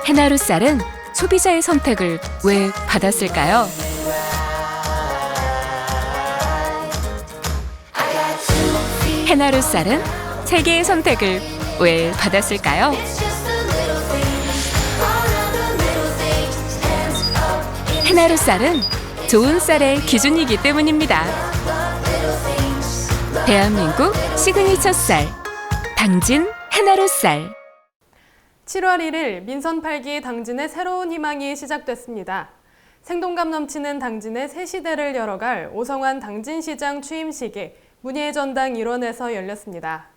해나루 쌀은 소비자의 선택을 왜 받았을까요? 해나루 쌀은 세계의 선택을 왜 받았을까요? 해나루 쌀은 좋은 쌀의 기준이기 때문입니다. 대한민국 시그니처 쌀, 당진 해나루 쌀. 7월 1일 민선 8기 당진의 새로운 희망이 시작됐습니다. 생동감 넘치는 당진의 새 시대를 열어갈 오성환 당진시장 취임식이 문예의 전당 일원에서 열렸습니다.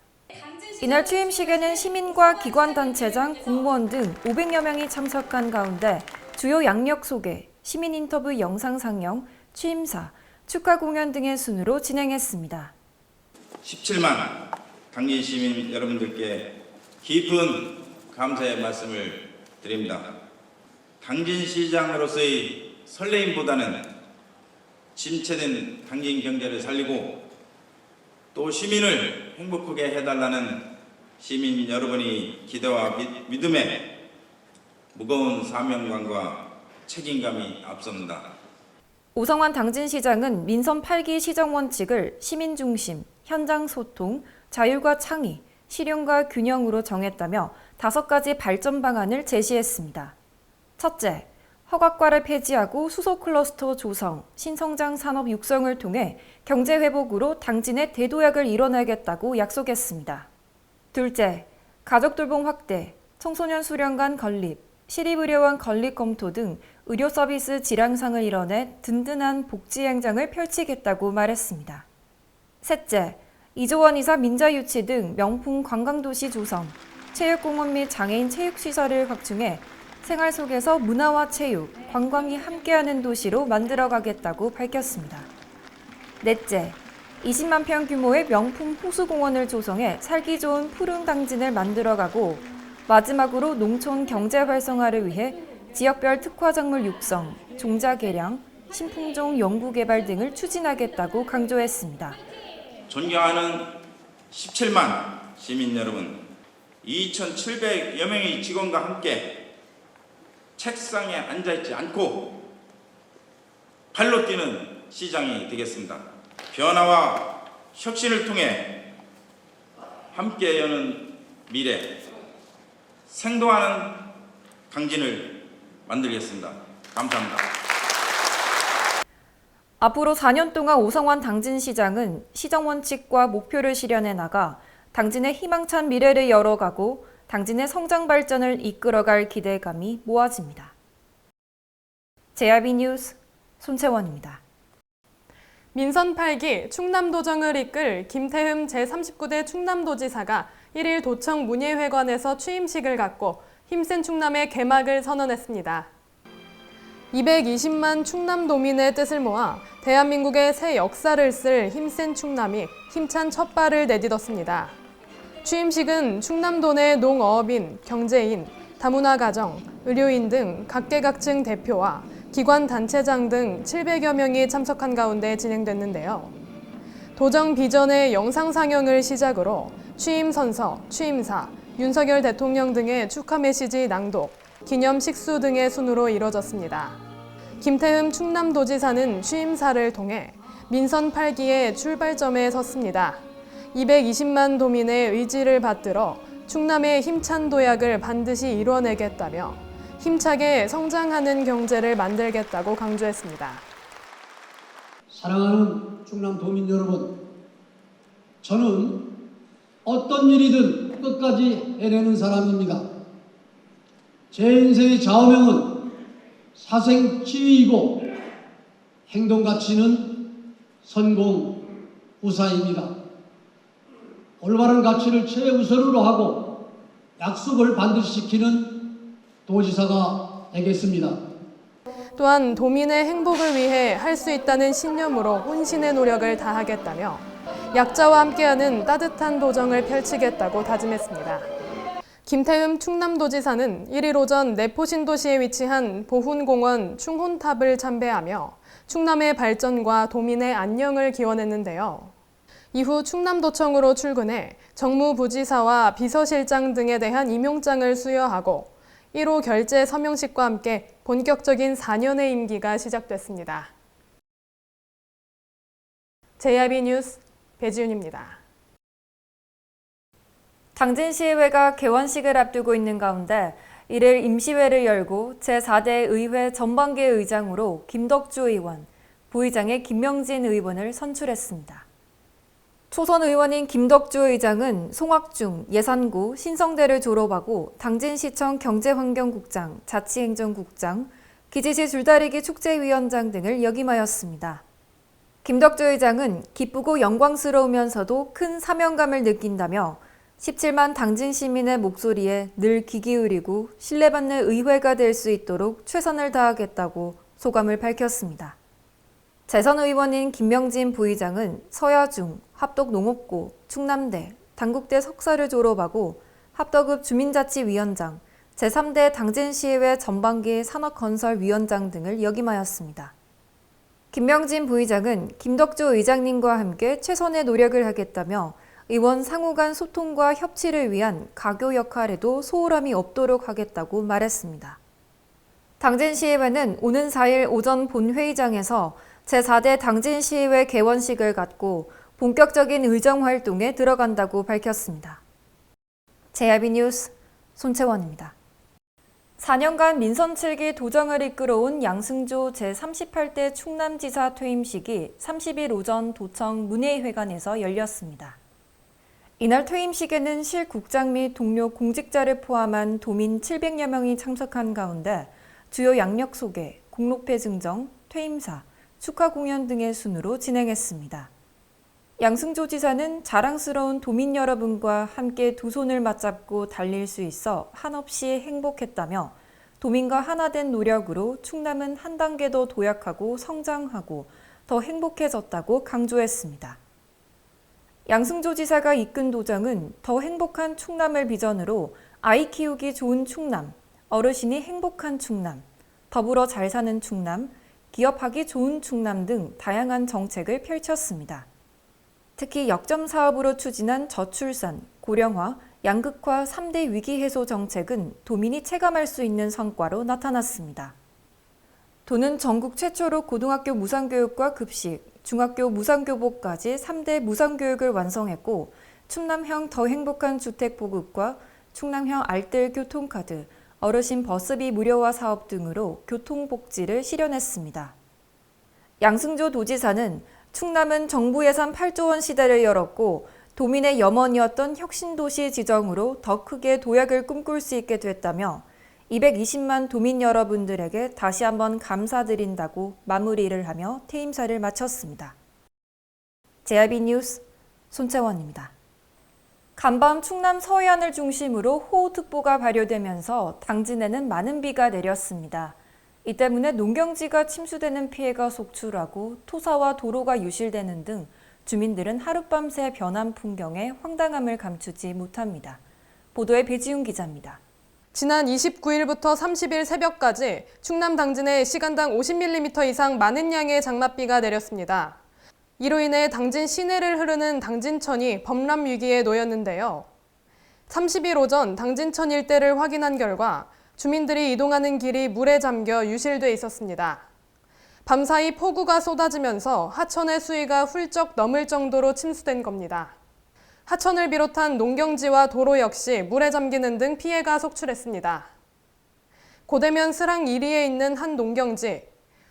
이날 취임식에는 시민과 기관단체장, 공무원 등 500여 명이 참석한 가운데 주요 양력 소개, 시민 인터뷰 영상 상영, 취임사, 축하 공연 등의 순으로 진행했습니다. 17만 당진 시민 여러분들께 깊은 감사의 말씀을 드립니다. 당진시장으로서의 설레임보다는 침체된 당진 경제를 살리고 또 시민을 행복하게 해달라는 시민 여러분의 기대와 믿음에 무거운 사명감과 책임감이 앞섭니다. 오성환 당진시장은 민선 8기 시정 원칙을 시민 중심, 현장 소통, 자율과 창의, 실용과 균형으로 정했다며 5가지 발전 방안을 제시했습니다. 첫째, 허각과를 폐지하고 수소 클러스터 조성, 신성장 산업 육성을 통해 경제 회복으로 당진의 대도약을 이뤄내겠다고 약속했습니다. 둘째, 가족 돌봄 확대, 청소년 수련관 건립, 시립의료원 건립 검토 등 의료 서비스 질항상을 이뤄내 든든한 복지 행정을 펼치겠다고 말했습니다. 셋째, 2조 원 이상 민자 유치 등 명품 관광도시 조성, 체육공원 및 장애인 체육시설을 확충해 생활 속에서 문화와 체육, 관광이 함께하는 도시로 만들어가겠다고 밝혔습니다. 넷째, 20만 평 규모의 명품 호수공원을 조성해 살기 좋은 푸른 당진을 만들어가고 마지막으로 농촌 경제 활성화를 위해 지역별 특화작물 육성, 종자 개량, 신품종 연구 개발 등을 추진하겠다고 강조했습니다. 존경하는 17만 시민 여러분, 2,700여 명의 직원과 함께 책상에 앉아있지 않고 발로 뛰는 시장이 되겠습니다. 변화와 혁신을 통해 함께 여는 미래, 생동하는 당진을 만들겠습니다. 감사합니다. 앞으로 4년 동안 오성환 당진시장은 시정 원칙과 목표를 실현해 나가 당진의 희망찬 미래를 열어가고 당진의 성장 발전을 이끌어갈 기대감이 모아집니다. JRB 뉴스 손채원입니다. 민선 8기 충남도정을 이끌 김태흠 제39대 충남도지사가 1일 도청 문예회관에서 취임식을 갖고 힘센 충남의 개막을 선언했습니다. 220만 충남도민의 뜻을 모아 대한민국의 새 역사를 쓸 힘센 충남이 힘찬 첫 발을 내딛었습니다. 취임식은 충남도 내 농어업인, 경제인, 다문화 가정, 의료인 등 각계각층 대표와 기관 단체장 등 700여 명이 참석한 가운데 진행됐는데요. 도정 비전의 영상 상영을 시작으로 취임 선서, 취임사, 윤석열 대통령 등의 축하 메시지 낭독, 기념 식수 등의 순으로 이뤄졌습니다. 김태흠 충남도지사는 취임사를 통해 민선 8기의 출발점에 섰습니다. 220만 도민의 의지를 받들어 충남의 힘찬 도약을 반드시 이뤄내겠다며 힘차게 성장하는 경제를 만들겠다고 강조했습니다. 사랑하는 충남도민 여러분, 저는 어떤 일이든 끝까지 해내는 사람입니다. 제 인생의 좌우명은 사생치유이고 행동 가치는 선공 우사입니다. 올바른 가치를 최우선으로 하고 약속을 반드시 지키는 도지사가 되겠습니다. 또한 도민의 행복을 위해 할 수 있다는 신념으로 혼신의 노력을 다하겠다며 약자와 함께하는 따뜻한 도정을 펼치겠다고 다짐했습니다. 김태흠 충남도지사는 1일 오전 내포신도시에 위치한 보훈공원 충혼탑을 참배하며 충남의 발전과 도민의 안녕을 기원했는데요. 이후 충남도청으로 출근해 정무부지사와 비서실장 등에 대한 임용장을 수여하고 1호 결재 서명식과 함께 본격적인 4년의 임기가 시작됐습니다. JIB 뉴스 배지윤입니다. 당진시의회가 개원식을 앞두고 있는 가운데 이를 임시회를 열고 제4대 의회 전반기 의장으로 김덕주 의원, 부의장에 김명진 의원을 선출했습니다. 초선 의원인 김덕주 의장은 송학중 예산고 신성대를 졸업하고 당진시청 경제환경국장, 자치행정국장, 기지시 줄다리기 축제위원장 등을 역임하였습니다. 김덕주 의장은 기쁘고 영광스러우면서도 큰 사명감을 느낀다며 17만 당진 시민의 목소리에 늘 귀 기울이고 신뢰받는 의회가 될 수 있도록 최선을 다하겠다고 소감을 밝혔습니다. 재선 의원인 김명진 부의장은 서야중, 합덕농업고, 충남대, 단국대 석사를 졸업하고 합덕읍 주민자치위원장, 제3대 당진시의회 전반기 산업건설위원장 등을 역임하였습니다. 김명진 부의장은 김덕주 의장님과 함께 최선의 노력을 하겠다며 의원 상호 간 소통과 협치를 위한 가교 역할에도 소홀함이 없도록 하겠다고 말했습니다. 당진시의회는 오는 4일 오전 본회의장에서 제4대 당진시의회 개원식을 갖고 본격적인 의정활동에 들어간다고 밝혔습니다. JIB 뉴스 손채원입니다. 4년간 민선 7기 도정을 이끌어온 양승조 제38대 충남지사 퇴임식이 30일 오전 도청 문예회관에서 열렸습니다. 이날 퇴임식에는 실국장 및 동료 공직자를 포함한 도민 700여 명이 참석한 가운데 주요 양력 소개, 공로패 증정, 퇴임사, 축하 공연 등의 순으로 진행했습니다. 양승조 지사는 자랑스러운 도민 여러분과 함께 두 손을 맞잡고 달릴 수 있어 한없이 행복했다며 도민과 하나 된 노력으로 충남은 한 단계 더 도약하고 성장하고 더 행복해졌다고 강조했습니다. 양승조 지사가 이끈 도정은 더 행복한 충남을 비전으로 아이 키우기 좋은 충남, 어르신이 행복한 충남, 더불어 잘 사는 충남, 기업하기 좋은 충남 등 다양한 정책을 펼쳤습니다. 특히 역점 사업으로 추진한 저출산, 고령화, 양극화 3대 위기 해소 정책은 도민이 체감할 수 있는 성과로 나타났습니다. 도는 전국 최초로 고등학교 무상교육과 급식, 중학교 무상교복까지 3대 무상교육을 완성했고 충남형 더 행복한 주택 보급과 충남형 알뜰 교통카드, 어르신 버스비 무료화 사업 등으로 교통복지를 실현했습니다. 양승조 도지사는 충남은 정부 예산 8조 원 시대를 열었고 도민의 염원이었던 혁신도시 지정으로 더 크게 도약을 꿈꿀 수 있게 됐다며 220만 도민 여러분들에게 다시 한번 감사드린다고 마무리를 하며 퇴임사를 마쳤습니다. JIB 뉴스 손채원입니다. 간밤 충남 서해안을 중심으로 호우특보가 발효되면서 당진에는 많은 비가 내렸습니다. 이 때문에 농경지가 침수되는 피해가 속출하고 토사와 도로가 유실되는 등 주민들은 하룻밤새 변한 풍경에 황당함을 감추지 못합니다. 보도에 배지훈 기자입니다. 지난 29일부터 30일 새벽까지 충남 당진에 시간당 50mm 이상 많은 양의 장맛비가 내렸습니다. 이로 인해 당진 시내를 흐르는 당진천이 범람 위기에 놓였는데요. 30일 오전 당진천 일대를 확인한 결과 주민들이 이동하는 길이 물에 잠겨 유실돼 있었습니다. 밤사이 폭우가 쏟아지면서 하천의 수위가 훌쩍 넘을 정도로 침수된 겁니다. 하천을 비롯한 농경지와 도로 역시 물에 잠기는 등 피해가 속출했습니다. 고대면 스랑 1리에 있는 한 농경지,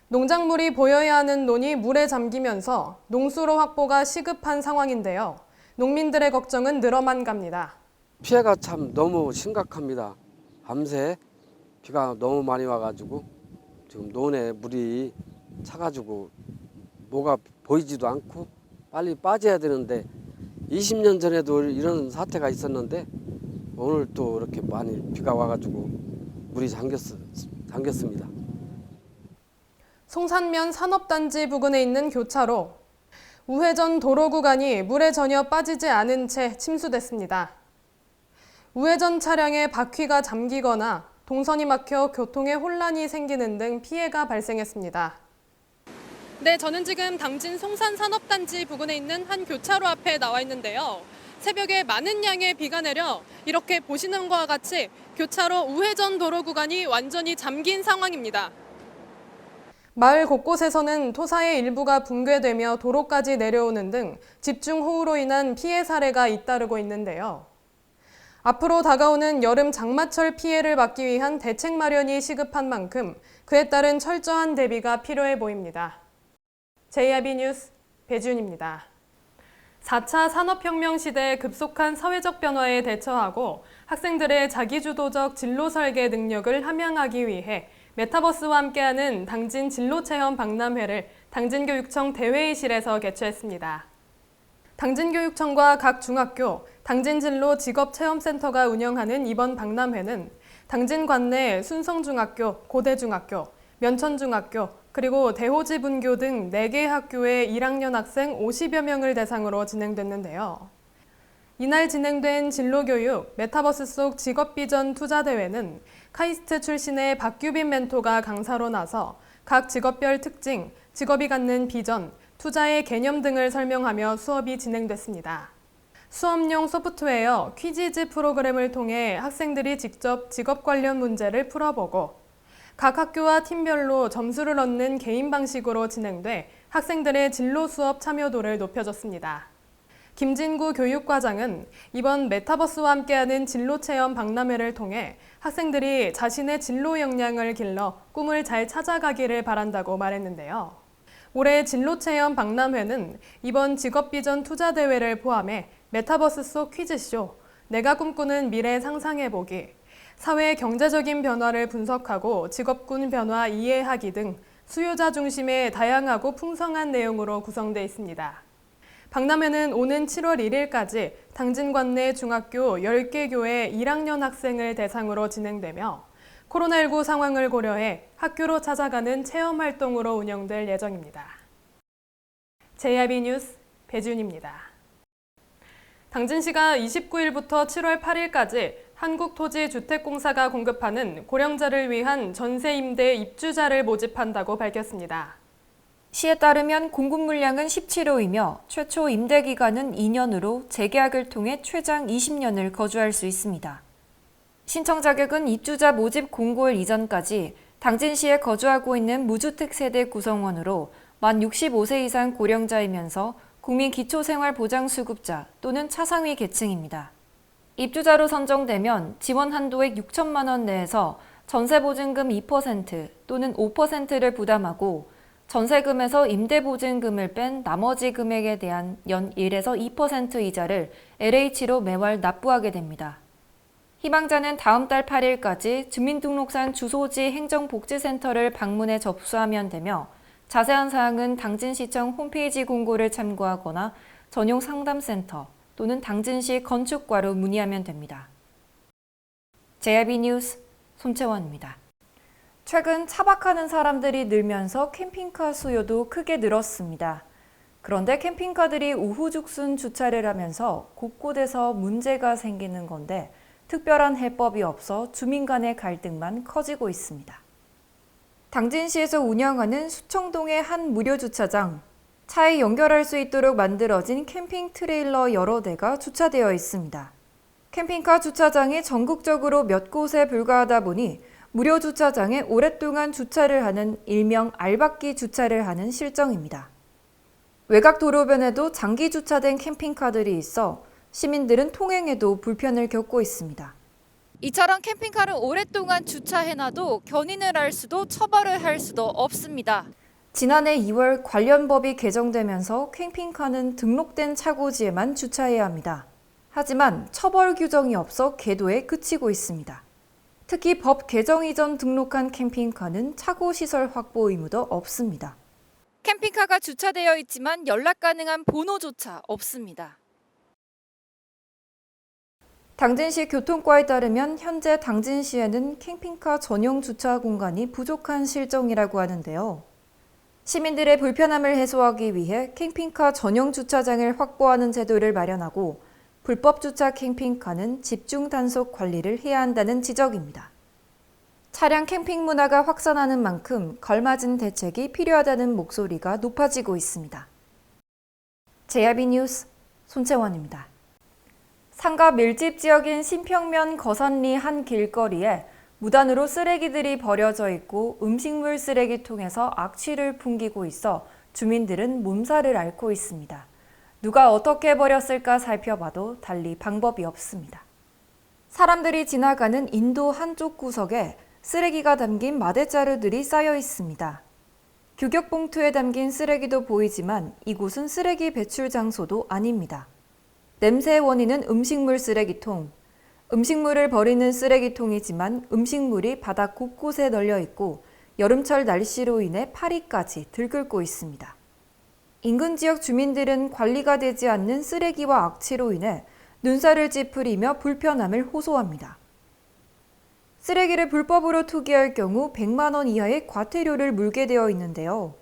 농작물이 보여야 하는 논이 물에 잠기면서 농수로 확보가 시급한 상황인데요. 농민들의 걱정은 늘어만 갑니다. 피해가 참 너무 심각합니다. 밤새 비가 너무 많이 와가지고 지금 논에 물이 차가지고 뭐가 보이지도 않고 빨리 빠져야 되는데 20년 전에도 이런 사태가 있었는데 오늘 또 이렇게 많이 비가 와가지고 물이 잠겼습니다. 송산면 산업단지 부근에 있는 교차로, 우회전 도로 구간이 물에 전혀 빠지지 않은 채 침수됐습니다. 우회전 차량의 바퀴가 잠기거나 동선이 막혀 교통에 혼란이 생기는 등 피해가 발생했습니다. 네, 저는 지금 당진 송산 산업단지 부근에 있는 한 교차로 앞에 나와 있는데요. 새벽에 많은 양의 비가 내려 이렇게 보시는 것과 같이 교차로 우회전 도로 구간이 완전히 잠긴 상황입니다. 마을 곳곳에서는 토사의 일부가 붕괴되며 도로까지 내려오는 등 집중호우로 인한 피해 사례가 잇따르고 있는데요. 앞으로 다가오는 여름 장마철 피해를 막기 위한 대책 마련이 시급한 만큼 그에 따른 철저한 대비가 필요해 보입니다. JIB 뉴스 배준입니다. 4차 산업혁명 시대의 급속한 사회적 변화에 대처하고 학생들의 자기주도적 진로 설계 능력을 함양하기 위해 메타버스와 함께하는 당진 진로체험 박람회를 당진교육청 대회의실에서 개최했습니다. 당진교육청과 각 중학교, 당진진로 직업체험센터가 운영하는 이번 박람회는 당진 관내 순성중학교, 고대중학교, 면천중학교, 그리고 대호지분교 등 4개 학교의 1학년 학생 50여 명을 대상으로 진행됐는데요. 이날 진행된 진로교육 메타버스 속 직업비전 투자대회는 카이스트 출신의 박규빈 멘토가 강사로 나서 각 직업별 특징, 직업이 갖는 비전, 투자의 개념 등을 설명하며 수업이 진행됐습니다. 수업용 소프트웨어 퀴즈즈 프로그램을 통해 학생들이 직접 직업 관련 문제를 풀어보고 각 학교와 팀별로 점수를 얻는 개인 방식으로 진행돼 학생들의 진로 수업 참여도를 높여줬습니다. 김진구 교육과장은 이번 메타버스와 함께하는 진로체험 박람회를 통해 학생들이 자신의 진로 역량을 길러 꿈을 잘 찾아가기를 바란다고 말했는데요. 올해 진로체험 박람회는 이번 직업비전 투자대회를 포함해 메타버스 속 퀴즈쇼, 내가 꿈꾸는 미래 상상해보기, 사회 경제적인 변화를 분석하고 직업군 변화 이해하기 등 수요자 중심의 다양하고 풍성한 내용으로 구성되어 있습니다. 박람회는 오는 7월 1일까지 당진 관내 중학교 10개 교회 1학년 학생을 대상으로 진행되며 코로나19 상황을 고려해 학교로 찾아가는 체험 활동으로 운영될 예정입니다. JIB 뉴스 배준입니다. 당진시가 29일부터 7월 8일까지 한국토지주택공사가 공급하는 고령자를 위한 전세 임대 입주자를 모집한다고 밝혔습니다. 시에 따르면 공급 물량은 17호이며 최초 임대 기간은 2년으로 재계약을 통해 최장 20년을 거주할 수 있습니다. 신청 자격은 입주자 모집 공고일 이전까지 당진시에 거주하고 있는 무주택 세대 구성원으로 만 65세 이상 고령자이면서 국민기초생활보장수급자 또는 차상위 계층입니다. 입주자로 선정되면 지원 한도액 6천만 원 내에서 전세보증금 2% 또는 5%를 부담하고 전세금에서 임대보증금을 뺀 나머지 금액에 대한 연 1에서 2% 이자를 LH로 매월 납부하게 됩니다. 희망자는 다음 달 8일까지 주민등록상 주소지 행정복지센터를 방문해 접수하면 되며 자세한 사항은 당진시청 홈페이지 공고를 참고하거나 전용 상담센터 또는 당진시 건축과로 문의하면 됩니다. JIB 뉴스 손채원입니다. 최근 차박하는 사람들이 늘면서 캠핑카 수요도 크게 늘었습니다. 그런데 캠핑카들이 우후죽순 주차를 하면서 곳곳에서 문제가 생기는 건데 특별한 해법이 없어 주민 간의 갈등만 커지고 있습니다. 당진시에서 운영하는 수청동의 한 무료 주차장, 차에 연결할 수 있도록 만들어진 캠핑 트레일러 여러 대가 주차되어 있습니다. 캠핑카 주차장이 전국적으로 몇 곳에 불과하다 보니 무료 주차장에 오랫동안 주차를 하는 일명 알박기 주차를 하는 실정입니다. 외곽 도로변에도 장기 주차된 캠핑카들이 있어 시민들은 통행에도 불편을 겪고 있습니다. 이처럼 캠핑카를 오랫동안 주차해놔도 견인을 할 수도 처벌을 할 수도 없습니다. 지난해 2월 관련 법이 개정되면서 캠핑카는 등록된 차고지에만 주차해야 합니다. 하지만 처벌 규정이 없어 계도에 그치고 있습니다. 특히 법 개정 이전 등록한 캠핑카는 차고시설 확보 의무도 없습니다. 캠핑카가 주차되어 있지만 연락 가능한 번호조차 없습니다. 당진시 교통과에 따르면 현재 당진시에는 캠핑카 전용 주차 공간이 부족한 실정이라고 하는데요. 시민들의 불편함을 해소하기 위해 캠핑카 전용 주차장을 확보하는 제도를 마련하고 불법 주차 캠핑카는 집중 단속 관리를 해야 한다는 지적입니다. 차량 캠핑 문화가 확산하는 만큼 걸맞은 대책이 필요하다는 목소리가 높아지고 있습니다. JIB 뉴스 손채원입니다. 상가 밀집 지역인 신평면 거산리 한 길거리에 무단으로 쓰레기들이 버려져 있고 음식물 쓰레기통에서 악취를 풍기고 있어 주민들은 몸살을 앓고 있습니다. 누가 어떻게 버렸을까 살펴봐도 달리 방법이 없습니다. 사람들이 지나가는 인도 한쪽 구석에 쓰레기가 담긴 마대자루들이 쌓여 있습니다. 규격봉투에 담긴 쓰레기도 보이지만 이곳은 쓰레기 배출 장소도 아닙니다. 냄새의 원인은 음식물 쓰레기통. 음식물을 버리는 쓰레기통이지만 음식물이 바닥 곳곳에 널려 있고 여름철 날씨로 인해 파리까지 들끓고 있습니다. 인근 지역 주민들은 관리가 되지 않는 쓰레기와 악취로 인해 눈살을 찌푸리며 불편함을 호소합니다. 쓰레기를 불법으로 투기할 경우 100만 원 이하의 과태료를 물게 되어 있는데요.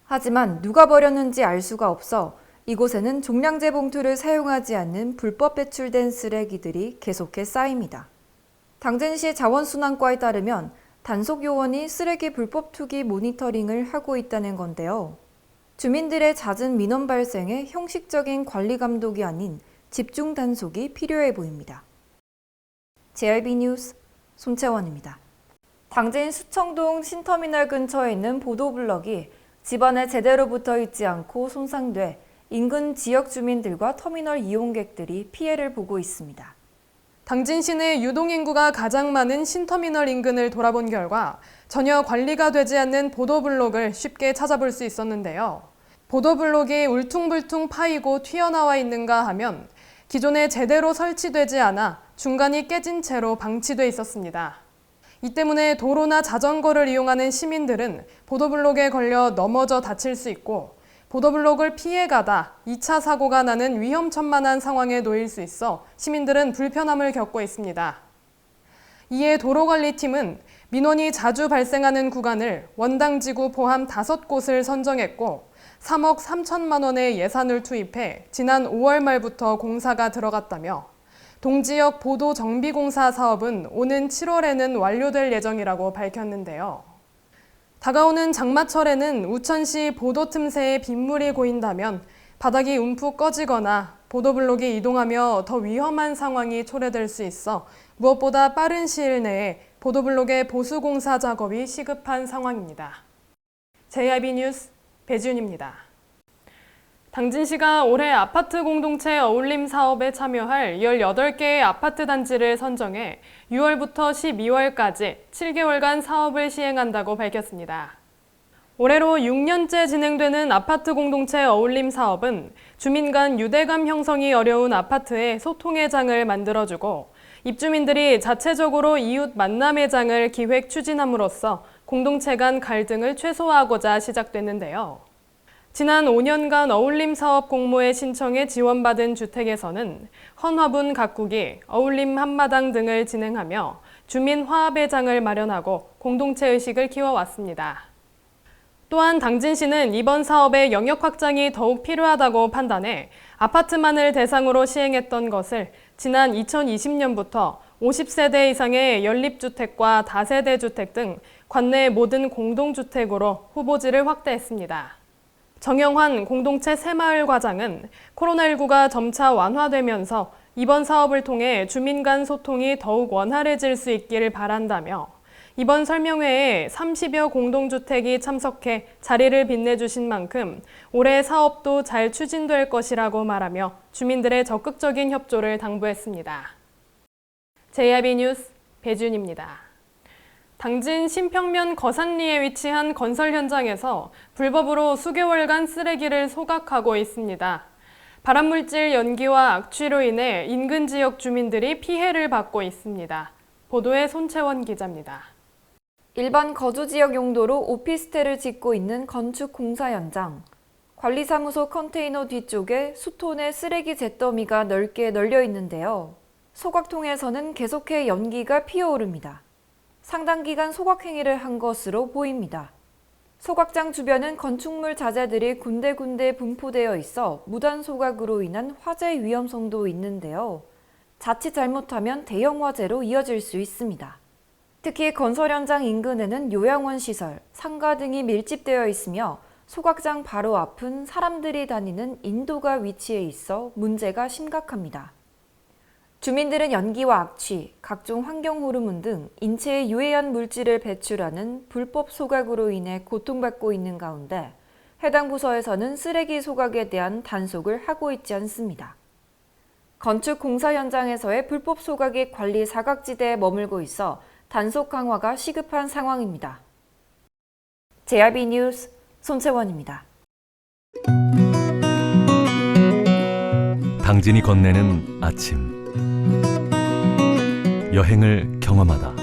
하지만 누가 버렸는지 알 수가 없어 이곳에는 종량제 봉투를 사용하지 않는 불법 배출된 쓰레기들이 계속해 쌓입니다. 당진시 자원순환과에 따르면 단속 요원이 쓰레기 불법 투기 모니터링을 하고 있다는 건데요. 주민들의 잦은 민원 발생에 형식적인 관리 감독이 아닌 집중 단속이 필요해 보입니다. JRB 뉴스 손채원입니다. 당진 수청동 신터미널 근처에 있는 보도블럭이 집안에 제대로 붙어 있지 않고 손상돼 인근 지역 주민들과 터미널 이용객들이 피해를 보고 있습니다. 당진 시내 유동인구가 가장 많은 신터미널 인근을 돌아본 결과 전혀 관리가 되지 않는 보도블록을 쉽게 찾아볼 수 있었는데요. 보도블록이 울퉁불퉁 파이고 튀어나와 있는가 하면 기존에 제대로 설치되지 않아 중간이 깨진 채로 방치돼 있었습니다. 이 때문에 도로나 자전거를 이용하는 시민들은 보도블록에 걸려 넘어져 다칠 수 있고 보도블록을 피해가다 2차 사고가 나는 위험천만한 상황에 놓일 수 있어 시민들은 불편함을 겪고 있습니다. 이에 도로관리팀은 민원이 자주 발생하는 구간을 원당지구 포함 5곳을 선정했고 3억 3천만 원의 예산을 투입해 지난 5월 말부터 공사가 들어갔다며 동지역 보도 정비공사 사업은 오는 7월에는 완료될 예정이라고 밝혔는데요. 다가오는 장마철에는 우천시 보도 틈새에 빗물이 고인다면 바닥이 움푹 꺼지거나 보도블록이 이동하며 더 위험한 상황이 초래될 수 있어 무엇보다 빠른 시일 내에 보도블록의 보수공사 작업이 시급한 상황입니다. JRB 뉴스 배지윤입니다. 당진시가 올해 아파트 공동체 어울림 사업에 참여할 18개의 아파트 단지를 선정해 6월부터 12월까지 7개월간 사업을 시행한다고 밝혔습니다. 올해로 6년째 진행되는 아파트 공동체 어울림 사업은 주민 간 유대감 형성이 어려운 아파트에 소통의 장을 만들어주고 입주민들이 자체적으로 이웃 만남의 장을 기획 추진함으로써 공동체 간 갈등을 최소화하고자 시작됐는데요. 지난 5년간 어울림 사업 공모에 신청해 지원받은 주택에서는 헌화분 가꾸기, 어울림 한마당 등을 진행하며 주민 화합의 장을 마련하고 공동체 의식을 키워왔습니다. 또한 당진시는 이번 사업의 영역 확장이 더욱 필요하다고 판단해 아파트만을 대상으로 시행했던 것을 지난 2020년부터 50세대 이상의 연립주택과 다세대 주택 등 관내 모든 공동주택으로 후보지를 확대했습니다. 정영환 공동체 새마을 과장은 코로나19가 점차 완화되면서 이번 사업을 통해 주민 간 소통이 더욱 원활해질 수 있기를 바란다며 이번 설명회에 30여 공동주택이 참석해 자리를 빛내주신 만큼 올해 사업도 잘 추진될 것이라고 말하며 주민들의 적극적인 협조를 당부했습니다. JRB 뉴스 배지윤입니다. 당진 신평면 거산리에 위치한 건설 현장에서 불법으로 수개월간 쓰레기를 소각하고 있습니다. 발암물질 연기와 악취로 인해 인근 지역 주민들이 피해를 받고 있습니다. 보도에 손채원 기자입니다. 일반 거주지역 용도로 오피스텔을 짓고 있는 건축 공사 현장. 관리사무소 컨테이너 뒤쪽에 수톤의 쓰레기 잿더미가 넓게 널려 있는데요. 소각통에서는 계속해 연기가 피어오릅니다. 상당 기간 소각 행위를 한 것으로 보입니다. 소각장 주변은 건축물 자재들이 군데군데 분포되어 있어 무단 소각으로 인한 화재 위험성도 있는데요. 자칫 잘못하면 대형 화재로 이어질 수 있습니다. 특히 건설 현장 인근에는 요양원 시설, 상가 등이 밀집되어 있으며 소각장 바로 앞은 사람들이 다니는 인도가 위치해 있어 문제가 심각합니다. 주민들은 연기와 악취, 각종 환경 호르몬 등 인체에 유해한 물질을 배출하는 불법 소각으로 인해 고통받고 있는 가운데 해당 부서에서는 쓰레기 소각에 대한 단속을 하고 있지 않습니다. 건축 공사 현장에서의 불법 소각이 관리 사각지대에 머물고 있어 단속 강화가 시급한 상황입니다. JRB 뉴스 손채원입니다. 당진이 건네는 아침. 여행을 경험하다.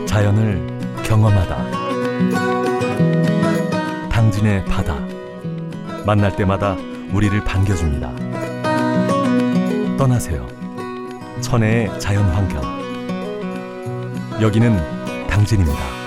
자연을 경험하다. 당진의 바다. 만날 때마다 우리를 반겨줍니다. 떠나세요. 천혜의 자연환경. 여기는 당진입니다.